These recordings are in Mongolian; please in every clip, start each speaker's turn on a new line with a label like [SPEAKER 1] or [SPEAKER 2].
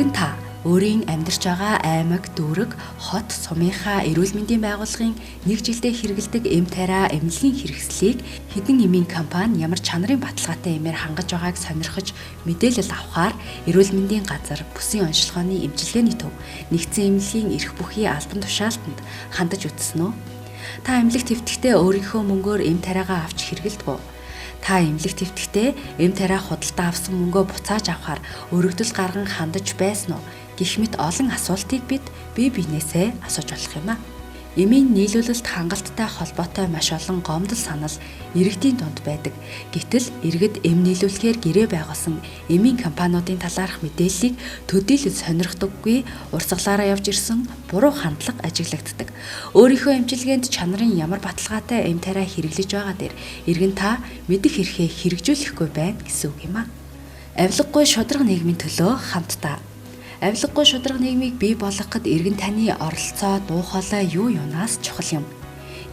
[SPEAKER 1] Иргэн та өөрийн амьдарч байгаа аймаг, дүүрэг, хот, сумынхаа эрүүл мэндийн байгууллагын нэг жилдээ хэрэгэлдэг эм тариа эмнэлгийн хэрэгслийг хэдэн эмийн компани ямар чанарын баталгаатай эмээр хангаж байгааг сонирхож мэдээлэл авахаар эрүүл мэндийн газар бүсийн онцлогооны эмчилгээний төв нэгдсэн эмнэлгийн эрх бүхий албан тушаалтанд хандаж үзсэн үү? Та эмнэлэг твтгтээ өөрийнхөө мөнгөөр эм тариагаа авч хэрэгэлдэг үү? Та эмнэлэг твтгтээ эм тариа худалдаа авсан мөнгөө буцааж авахар өргөдөл гарган хандаж байсан уу? Гэх мэт олон асуултыг бид бие биенээсээ асууж болох юм а. Эмийн нийлүүлэлт хангалттай холбоотой маш олон гомдол санал иргэдийн дунд байдаг. Гэтэл иргэд эм нийлүүлэхээр гэрээ байгуулсан эмийн компаниудын талаарх мэдээллийг төдийлөд сонирхдоггүй, урсгалаараа явж ирсэн буруу хандлага ажиглагддаг. Өөрийнхөө эмчилгээнд чанарын ямар баталгаатай эм тариа хэрэглэж байгаа дээр иргэн та мэдэх эрхээ хэрэгжүүлэхгүй байна гэсэн үг юм а. Авилгагүй шударга нийгмийн төлөө хамтдаа. Авилгагүй шударга нийгмийг бий болгоход иргэн таны оролцоо, дуу хоолой юу юунаас чухал юм.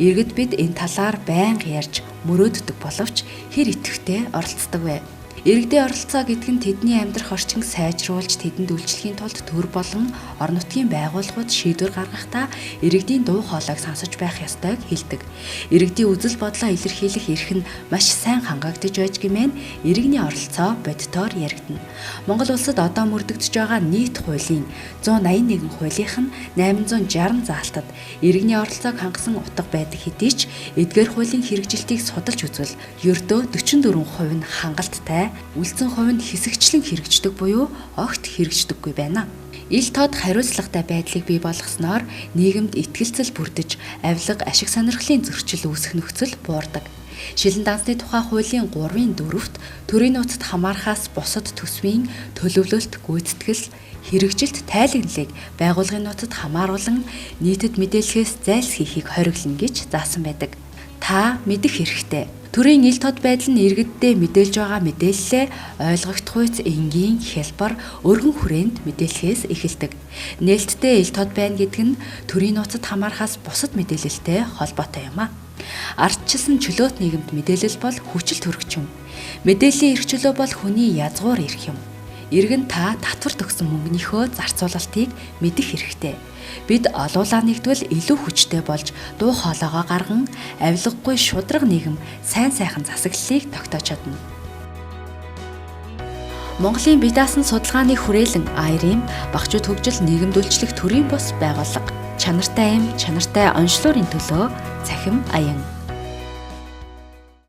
[SPEAKER 1] Иргэд бид энэ талаар байнга ярьж мөрөөддөг боловч хэр идэвхтэй оролцдог вэ? Иргэдийн оролцоо гэдэг нь тэдний амьдрах орчинг сайжруулж тэдэнд үйлчлэхийн тулд төр болон орон нутгийн байгууллагууд шийдвэр гаргахдаа иргэдийн дуу хоолойг сонсож байх ёстойг хэлдэг. Иргэдийн үзэл бодлоо илэрхийлэх эрх нь маш сайн хангагдж байж гэмээн иргэний оролцоо бодитоор яригдана. Монгол улсад одоо мөрдөгдөж байгаа нийт хуулийн 181 хуулийнх нь 860 заалтад иргэний оролцоог хангасан утга байдаг хэдий ч эдгээр хуулийн хэрэгжилтийг судалж үзвэл ердөө 44% нь хангалттай, үлдсэн хувь нь хэсэгчлэн хэрэгждэг буюу огт хэрэгждэггүй байна. Ил тод хариуцлагатай байдлыг бий болгосноор нийгэмд итгэлцэл бүрдэж, авилга, ашиг сонирхлын зөрчил үүсэх нөхцөл буурдаг. Шилэн дансны тухай хуулийн 3-ын 4-т төрийн нууцад хамаарахаас бусад төсвийн төлөвлөлт, гүйцэтгэл, хэрэгжилт, тайлагналыг байгууллагын нууцад хамааруулан нийтэд мэдээлэхээс зайлсхийхийг хориглоно гэж заасан байдаг. Та мэдэх хэрэгтэй. Төрийн ил тод байдал нь иргэддээ мэдээлж байгаа мэдээллээ ойлгогдохуйц энгийн, хялбар, өргөн хүрээнд мэдээлэхээс эхэлдэг. Нээлттэй ил тод байна гэдэг нь төрийн нууцад хамаарахаас бусад мэдээлэлтэй холбоотой юм а. Ардчилсан чөлөөт нийгэмд мэдээлэл бол хүчил төрөгч юм. Мэдээллийн эрх чөлөө бол хүний язгуур эрх юм. Иргэн та татвар төгсөн мөнгөнийхөө зарцуулалтыг мэдэх хэрэгтэй. Бид олуулаа нэгдвэл илүү хүчтэй болж дуу хоолойгоо гарган авилгагүй шударга нийгэм сайн сайхан засаглалыг тогтоож чадна. Монголын бие даасан судалгааны хүрээлэн АР-ийн багцууд хөгжил нийгэмдүүлчлэх төрийн бус байгууллага. Чанартай эм, чанартай онцлогын төлөө цахим аян.